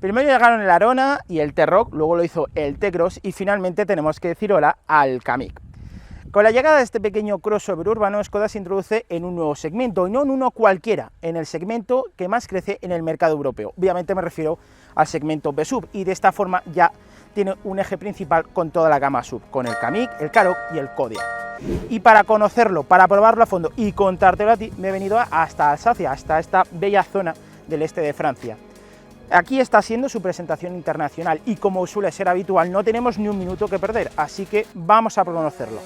Primero llegaron el Arona y el T-Roc, luego lo hizo el T-Cross y finalmente tenemos que decir hola al Kamiq. Con la llegada de este pequeño crossover urbano, Škoda se introduce en un nuevo segmento, y no en uno cualquiera, en el segmento que más crece en el mercado europeo. Obviamente me refiero al segmento B-Sub, y de esta forma ya tiene un eje principal con toda la gama SUV, con el Kamiq, el Karoq y el Kodiaq. Y para conocerlo, para probarlo a fondo y contártelo a ti, me he venido hasta Alsacia, hasta esta bella zona del este de Francia. Aquí está siendo su presentación internacional y, como suele ser habitual, no tenemos ni un minuto que perder, así que vamos a conocerlo.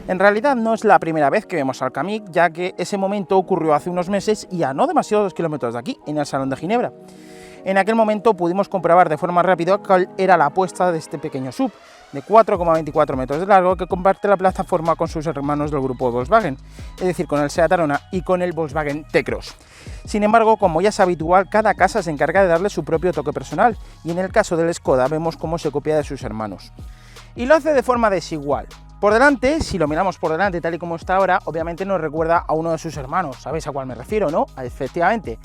En realidad no es la primera vez que vemos al Kamiq, ya que ese momento ocurrió hace unos meses y a no demasiados kilómetros de aquí, en el Salón de Ginebra. En aquel momento pudimos comprobar de forma rápida cuál era la apuesta de este pequeño SUV, de 4,24 metros de largo, que comparte la plataforma con sus hermanos del grupo Volkswagen, es decir, con el Seat Arona y con el Volkswagen T-Cross. Sin embargo, como ya es habitual, cada casa se encarga de darle su propio toque personal, y en el caso del Škoda vemos cómo se copia de sus hermanos. Y lo hace de forma desigual. Por delante, si lo miramos por delante tal y como está ahora, obviamente nos recuerda a uno de sus hermanos. ¿Sabéis a cuál me refiero, no? Efectivamente,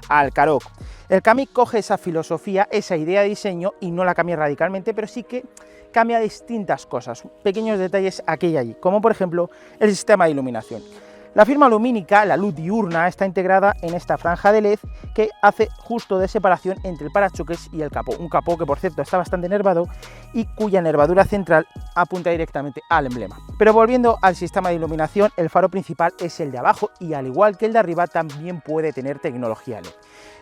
al Karoq. El Kamiq coge esa filosofía, esa idea de diseño y no la cambia radicalmente, pero sí que cambia distintas cosas, pequeños detalles aquí y allí, como por ejemplo el sistema de iluminación. La firma lumínica, la luz diurna, está integrada en esta franja de LED que hace justo de separación entre el parachoques y el capó. Un capó que, por cierto, está bastante nervado y cuya nervadura central apunta directamente al emblema. Pero volviendo al sistema de iluminación, el faro principal es el de abajo y, al igual que el de arriba, también puede tener tecnología LED.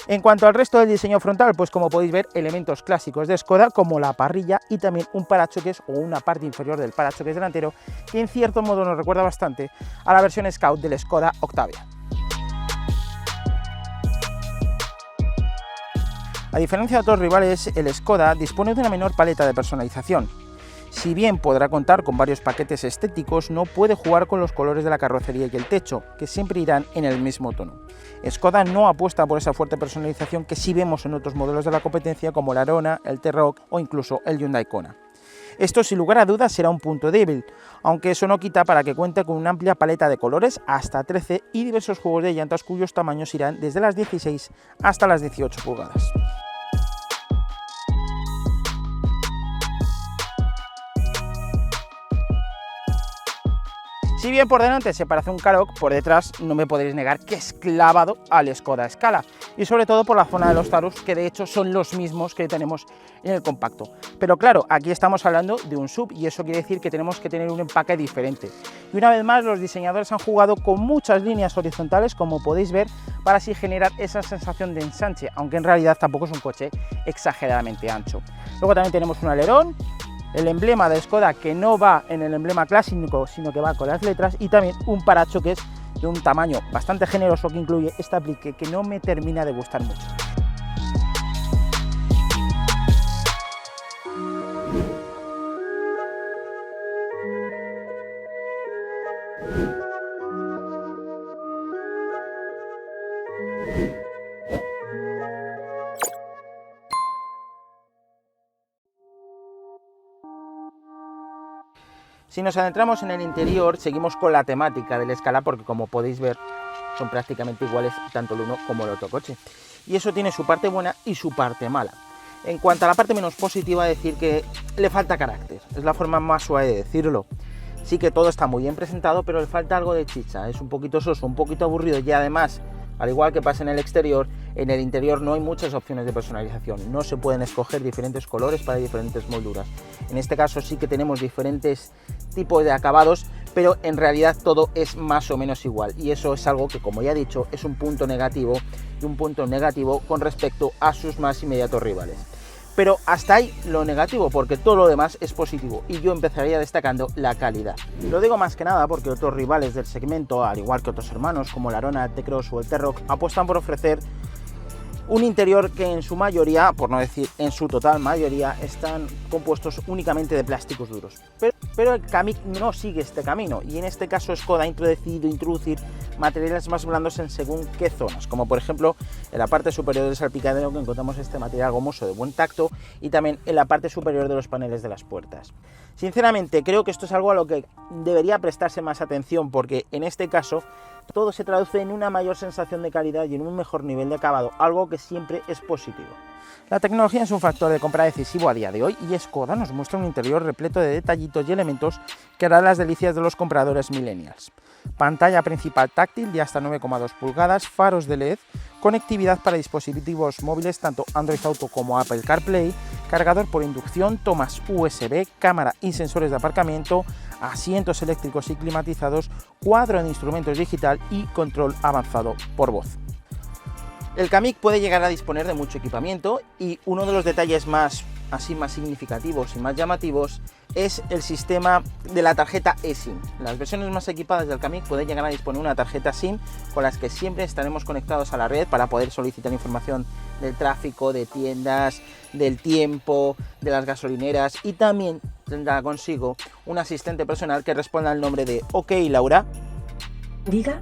En cuanto al resto del diseño frontal, pues como podéis ver, elementos clásicos de Škoda como la parrilla y también un parachoques o una parte inferior del parachoques delantero que en cierto modo nos recuerda bastante a la versión Scout del Škoda Octavia. A diferencia de otros rivales, el Škoda dispone de una menor paleta de personalización. Si bien podrá contar con varios paquetes estéticos, no puede jugar con los colores de la carrocería y el techo, que siempre irán en el mismo tono. Škoda no apuesta por esa fuerte personalización que sí vemos en otros modelos de la competencia como el Arona, el T-Roc o incluso el Hyundai Kona. Esto, sin lugar a dudas, será un punto débil, aunque eso no quita para que cuente con una amplia paleta de colores, hasta 13, y diversos juegos de llantas cuyos tamaños irán desde las 16 hasta las 18 pulgadas. Si bien por delante se parece a un Karoq, por detrás no me podréis negar que es clavado al Škoda Scala, y sobre todo por la zona de los faros, que de hecho son los mismos que tenemos en el compacto. Pero claro, aquí estamos hablando de un SUV y eso quiere decir que tenemos que tener un empaque diferente. Y una vez más los diseñadores han jugado con muchas líneas horizontales, como podéis ver, para así generar esa sensación de ensanche, aunque en realidad tampoco es un coche exageradamente ancho. Luego también tenemos un alerón, el emblema de Škoda que no va en el emblema clásico, sino que va con las letras, y también un parachoques de un tamaño bastante generoso que incluye este aplique que no me termina de gustar mucho. Si nos adentramos en el interior, seguimos con la temática del Scala porque, como podéis ver, son prácticamente iguales tanto el uno como el otro coche. Y eso tiene su parte buena y su parte mala. En cuanto a la parte menos positiva, decir que le falta carácter. Es la forma más suave de decirlo. Sí que todo está muy bien presentado, pero le falta algo de chicha. Es un poquito soso, un poquito aburrido y además, al igual que pasa en el exterior, en el interior no hay muchas opciones de personalización. No se pueden escoger diferentes colores para diferentes molduras. En este caso sí que tenemos diferentes tipos de acabados, pero en realidad todo es más o menos igual. Y eso es algo que, como ya he dicho, es un punto negativo y un punto negativo con respecto a sus más inmediatos rivales. Pero hasta ahí lo negativo, porque todo lo demás es positivo, y yo empezaría destacando la calidad. Lo digo más que nada porque otros rivales del segmento, al igual que otros hermanos como el Arona, el T-Cross o el T-Roc, apuestan por ofrecer Un interior que en su mayoría, por no decir en su total mayoría, están compuestos únicamente de plásticos duros. Pero el Kamiq no sigue este camino, y en este caso Škoda ha decidido introducir materiales más blandos en según qué zonas, como por ejemplo en la parte superior del salpicadero, que encontramos este material gomoso de buen tacto, y también en la parte superior de los paneles de las puertas. Sinceramente creo que esto es algo a lo que debería prestarse más atención, porque en este caso todo se traduce en una mayor sensación de calidad y en un mejor nivel de acabado, algo que siempre es positivo. La tecnología es un factor de compra decisivo a día de hoy, y Škoda nos muestra un interior repleto de detallitos y elementos que harán las delicias de los compradores millennials. Pantalla principal táctil de hasta 9,2 pulgadas, faros de LED, conectividad para dispositivos móviles tanto Android Auto como Apple CarPlay, cargador por inducción, tomas USB, cámara y sensores de aparcamiento, asientos eléctricos y climatizados, cuadro de instrumentos digital y control avanzado por voz. El Kamiq puede llegar a disponer de mucho equipamiento, y uno de los detalles más significativos y más llamativos es el sistema de la tarjeta eSIM. Las versiones más equipadas del Kamiq pueden llegar a disponer de una tarjeta SIM con las que siempre estaremos conectados a la red para poder solicitar información del tráfico, de tiendas, del tiempo, de las gasolineras, y también tendrá consigo un asistente personal que responda al nombre de OK Laura. Diga.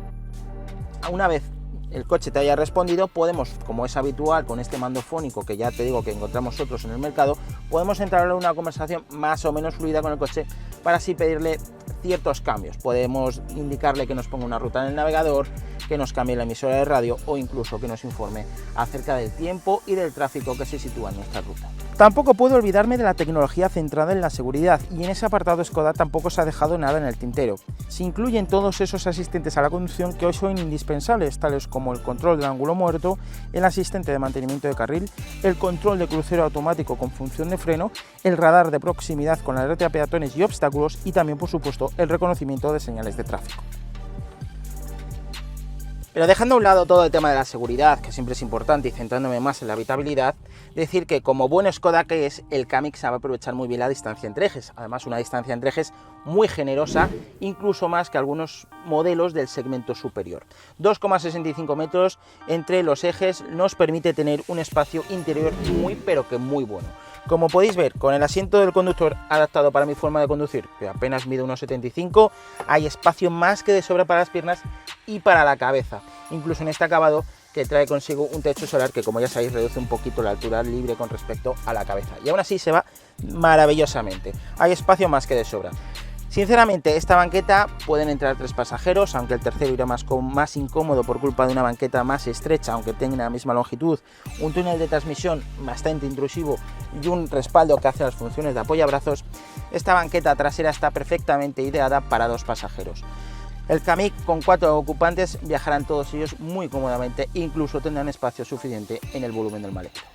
Una vez el coche te haya respondido, podemos, como es habitual con este mando fónico que ya te digo que encontramos otros en el mercado, podemos entablar una conversación más o menos fluida con el coche para así pedirle ciertos cambios. Podemos indicarle que nos ponga una ruta en el navegador, que nos cambie la emisora de radio o incluso que nos informe acerca del tiempo y del tráfico que se sitúa en nuestra ruta. Tampoco puedo olvidarme de la tecnología centrada en la seguridad, y en ese apartado Škoda tampoco se ha dejado nada en el tintero. Se incluyen todos esos asistentes a la conducción que hoy son indispensables, tales como el control del ángulo muerto, el asistente de mantenimiento de carril, el control de crucero automático con función de freno, el radar de proximidad con alerta a peatones y obstáculos, y también, por supuesto, el reconocimiento de señales de tráfico. Pero dejando a un lado todo el tema de la seguridad, que siempre es importante, y centrándome más en la habitabilidad, decir que como buen Škoda que es, el Kamiq sabe aprovechar muy bien la distancia entre ejes. Además, una distancia entre ejes muy generosa, incluso más que algunos modelos del segmento superior. 2,65 metros entre los ejes nos permite tener un espacio interior muy, pero que muy bueno. Como podéis ver, con el asiento del conductor adaptado para mi forma de conducir, que apenas mide 1,75, hay espacio más que de sobra para las piernas y para la cabeza, incluso en este acabado que trae consigo un techo solar que, como ya sabéis, reduce un poquito la altura libre con respecto a la cabeza, y aún así se va maravillosamente. Hay espacio más que de sobra. Sinceramente, esta banqueta pueden entrar 3 pasajeros, aunque el tercero irá más incómodo por culpa de una banqueta más estrecha, aunque tenga la misma longitud, un túnel de transmisión bastante intrusivo y un respaldo que hace las funciones de apoyabrazos. Esta banqueta trasera está perfectamente ideada para 2 pasajeros. El Kamiq con 4 ocupantes viajarán todos ellos muy cómodamente, incluso tendrán espacio suficiente en el volumen del maletero.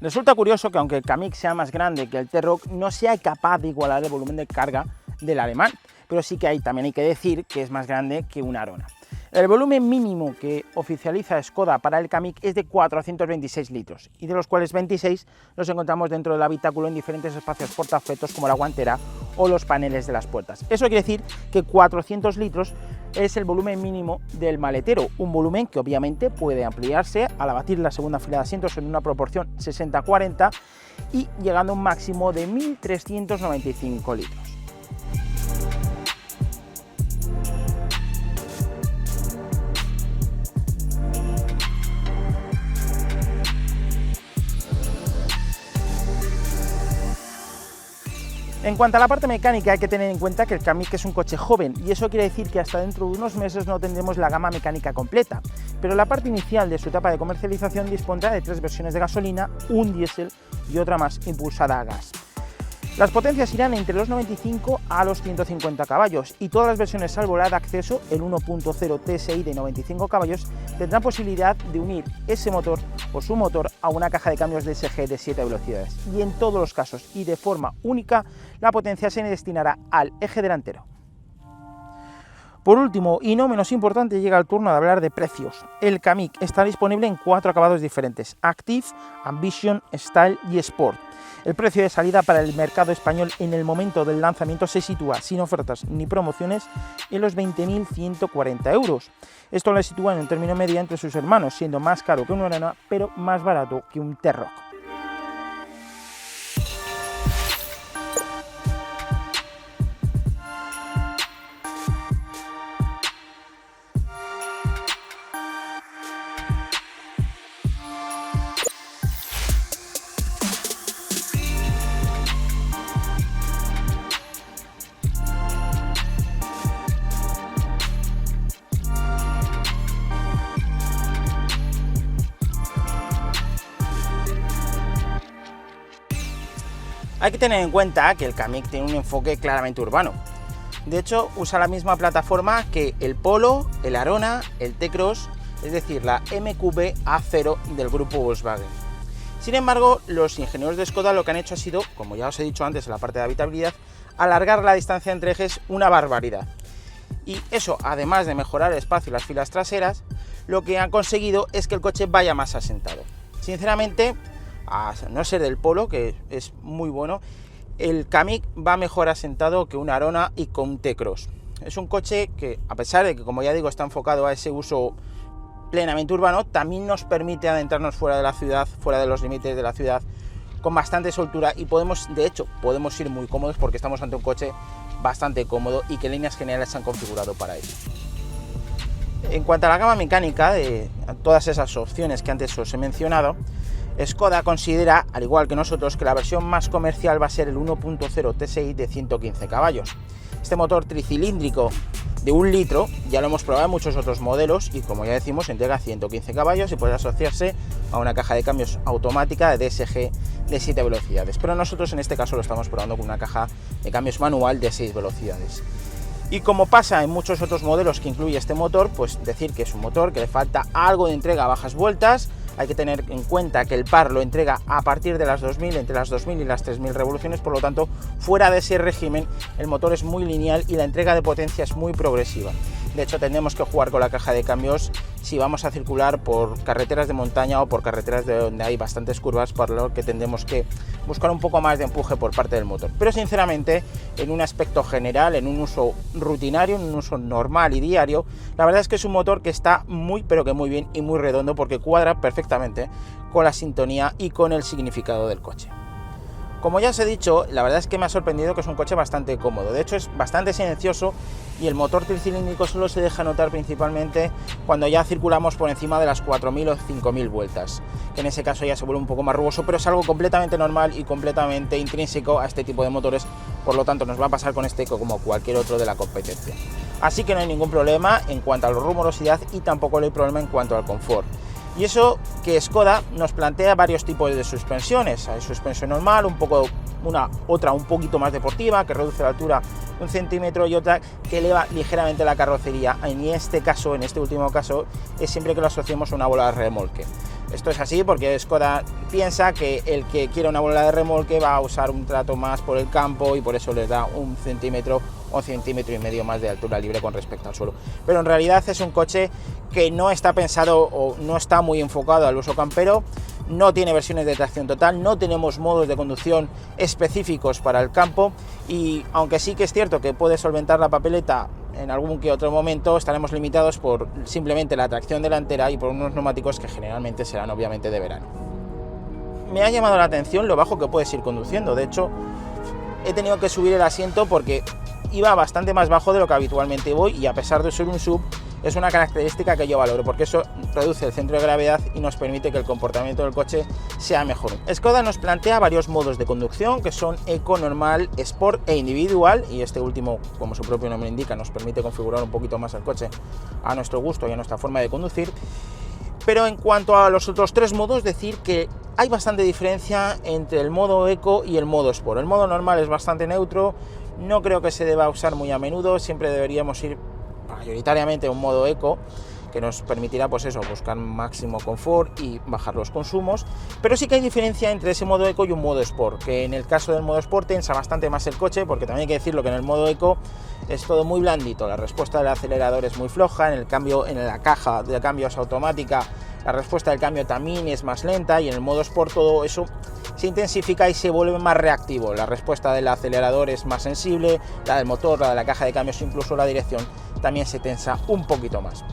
Resulta curioso que aunque el Kamiq sea más grande que el T-Roc, no sea capaz de igualar el volumen de carga del alemán, pero sí que también hay que decir que es más grande que un Arona. El volumen mínimo que oficializa Škoda para el Kamiq es de 426 litros, y de los cuales 26 los encontramos dentro del habitáculo en diferentes espacios portaobjetos como la guantera o los paneles de las puertas. Eso quiere decir que 400 litros es el volumen mínimo del maletero, un volumen que obviamente puede ampliarse al abatir la segunda fila de asientos en una proporción 60-40 y llegando a un máximo de 1.395 litros. En cuanto a la parte mecánica, hay que tener en cuenta que el Kamiq es un coche joven, y eso quiere decir que hasta dentro de unos meses no tendremos la gama mecánica completa, pero la parte inicial de su etapa de comercialización dispondrá de 3 versiones de gasolina, un diésel y otra más impulsada a gas. Las potencias irán entre los 95 a los 150 caballos, y todas las versiones salvo la de acceso, el 1.0 TSI de 95 caballos, tendrán posibilidad de unir ese motor o su motor a una caja de cambios DSG de 7 velocidades, y en todos los casos y de forma única la potencia se destinará al eje delantero. Por último, y no menos importante, llega el turno de hablar de precios. El Kamiq está disponible en 4 acabados diferentes: Active, Ambition, Style y Sport. El precio de salida para el mercado español en el momento del lanzamiento se sitúa, sin ofertas ni promociones, en los 20.140 euros. Esto le sitúa en un término medio entre sus hermanos, siendo más caro que un Arona, pero más barato que un T-Roc. Hay que tener en cuenta que el Kamiq tiene un enfoque claramente urbano. De hecho, usa la misma plataforma que el Polo, el Arona, el T-Cross, es decir, la MQB A0 del grupo Volkswagen. Sin embargo, los ingenieros de Škoda lo que han hecho ha sido, como ya os he dicho antes en la parte de habitabilidad, alargar la distancia entre ejes una barbaridad. Y eso, además de mejorar el espacio y las filas traseras, lo que han conseguido es que el coche vaya más asentado. Sinceramente, a no ser del Polo, que es muy bueno, el Kamiq va mejor asentado que un Arona y con un T-Cross. Es un coche que, a pesar de que, como ya digo, está enfocado a ese uso plenamente urbano, también nos permite adentrarnos fuera de la ciudad, fuera de los límites de la ciudad, con bastante soltura, y podemos ir muy cómodos porque estamos ante un coche bastante cómodo y que en líneas generales se han configurado para ello. En cuanto a la gama mecánica de todas esas opciones que antes os he mencionado, Škoda considera, al igual que nosotros, que la versión más comercial va a ser el 1.0 TSI de 115 caballos. Este motor tricilíndrico de 1 litro ya lo hemos probado en muchos otros modelos y, como ya decimos, entrega 115 caballos y puede asociarse a una caja de cambios automática de DSG de 7 velocidades. Pero nosotros en este caso lo estamos probando con una caja de cambios manual de 6 velocidades. Y como pasa en muchos otros modelos que incluye este motor, pues decir que es un motor que le falta algo de entrega a bajas vueltas. Hay que tener en cuenta que el par lo entrega a partir de las 2000, entre las 2000 y las 3000 revoluciones, por lo tanto, fuera de ese régimen, el motor es muy lineal y la entrega de potencia es muy progresiva. De hecho, tendremos que jugar con la caja de cambios si vamos a circular por carreteras de montaña o por carreteras de donde hay bastantes curvas, por lo que tendremos que buscar un poco más de empuje por parte del motor. Pero sinceramente, en un aspecto general, en un uso rutinario, en un uso normal y diario, la verdad es que es un motor que está muy, pero que muy bien y muy redondo, porque cuadra perfectamente con la sintonía y con el significado del coche. Como ya os he dicho, la verdad es que me ha sorprendido que es un coche bastante cómodo. De hecho, es bastante silencioso y el motor tricilíndrico solo se deja notar principalmente cuando ya circulamos por encima de las 4000 o 5000 vueltas, que en ese caso ya se vuelve un poco más rugoso, pero es algo completamente normal y completamente intrínseco a este tipo de motores, por lo tanto nos va a pasar con este como cualquier otro de la competencia. Así que no hay ningún problema en cuanto a la rumorosidad y tampoco hay problema en cuanto al confort. Y eso que Škoda nos plantea varios tipos de suspensiones. Hay suspensión normal, otra un poquito más deportiva, que reduce la altura 1 centímetro, y otra que eleva ligeramente la carrocería. En este último caso, es siempre que lo asociemos a una bola de remolque. Esto es así porque Škoda piensa que el que quiera una bola de remolque va a usar un trato más por el campo y por eso les da 1 centímetro o 1,5 centímetros más de altura libre con respecto al suelo. Pero en realidad es un coche que no está pensado o no está muy enfocado al uso campero, no tiene versiones de tracción total, no tenemos modos de conducción específicos para el campo, y aunque sí que es cierto que puede solventar la papeleta en algún que otro momento, estaremos limitados por simplemente la tracción delantera y por unos neumáticos que generalmente serán obviamente de verano. Me ha llamado la atención lo bajo que puedes ir conduciendo. De hecho, he tenido que subir el asiento porque iba bastante más bajo de lo que habitualmente voy, y a pesar de ser un SUV, es una característica que yo valoro porque eso reduce el centro de gravedad y nos permite que el comportamiento del coche sea mejor. Škoda nos plantea varios modos de conducción, que son Eco, Normal, Sport e Individual, y este último, como su propio nombre indica, nos permite configurar un poquito más el coche a nuestro gusto y a nuestra forma de conducir. Pero en cuanto a los otros 3 modos, decir que hay bastante diferencia entre el modo Eco y el modo Sport. El modo normal es bastante neutro, no creo que se deba usar muy a menudo, siempre deberíamos ir mayoritariamente a un modo Eco, que nos permitirá pues eso, buscar máximo confort y bajar los consumos, pero sí que hay diferencia entre ese modo eco y un modo sport, que en el caso del modo sport tensa bastante más el coche, porque también hay que decirlo que en el modo eco es todo muy blandito, la respuesta del acelerador es muy floja, en la caja de cambios automática la respuesta del cambio también es más lenta, y en el modo sport todo eso se intensifica y se vuelve más reactivo. La respuesta del acelerador es más sensible, la del motor, la de la caja de cambios, incluso la dirección también se tensa un poquito más.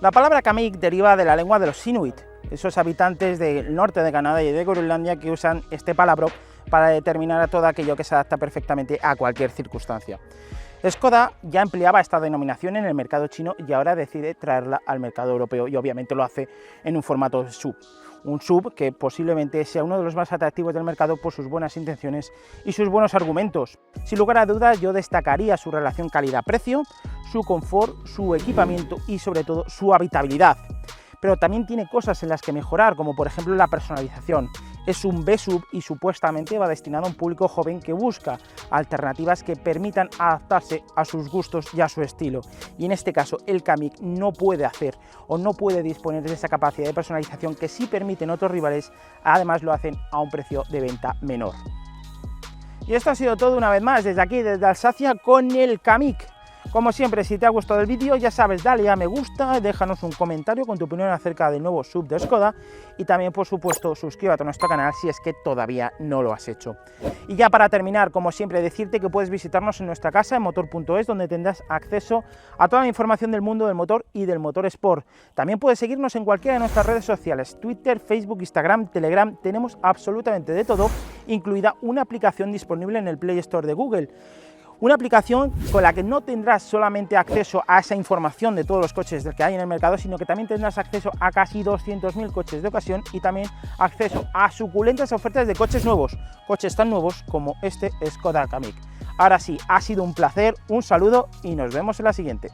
La palabra Kamiq deriva de la lengua de los Inuit, esos habitantes del norte de Canadá y de Groenlandia que usan este palabra para determinar a todo aquello que se adapta perfectamente a cualquier circunstancia. Skoda ya empleaba esta denominación en el mercado chino y ahora decide traerla al mercado europeo, y obviamente lo hace en un formato SUV. Un SUV que posiblemente sea uno de los más atractivos del mercado por sus buenas intenciones y sus buenos argumentos. Sin lugar a dudas, yo destacaría su relación calidad-precio, su confort, su equipamiento y sobre todo su habitabilidad. Pero también tiene cosas en las que mejorar, como por ejemplo la personalización. Es un B-Sub y supuestamente va destinado a un público joven que busca alternativas que permitan adaptarse a sus gustos y a su estilo. Y en este caso el Kamiq no puede hacer o no puede disponer de esa capacidad de personalización que sí permiten otros rivales, además lo hacen a un precio de venta menor. Y esto ha sido todo una vez más desde aquí, desde Alsacia, con el Kamiq. Como siempre, si te ha gustado el vídeo, ya sabes, dale a me gusta, déjanos un comentario con tu opinión acerca del nuevo SUV de Skoda y también, por supuesto, suscríbete a nuestro canal si es que todavía no lo has hecho. Y ya para terminar, como siempre, decirte que puedes visitarnos en nuestra casa en motor.es, donde tendrás acceso a toda la información del mundo del motor y del motor sport. También puedes seguirnos en cualquiera de nuestras redes sociales, Twitter, Facebook, Instagram, Telegram, tenemos absolutamente de todo, incluida una aplicación disponible en el Play Store de Google. Una aplicación con la que no tendrás solamente acceso a esa información de todos los coches que hay en el mercado, sino que también tendrás acceso a casi 200.000 coches de ocasión y también acceso a suculentas ofertas de coches nuevos, coches tan nuevos como este Skoda Kamiq. Ahora sí, ha sido un placer, un saludo y nos vemos en la siguiente.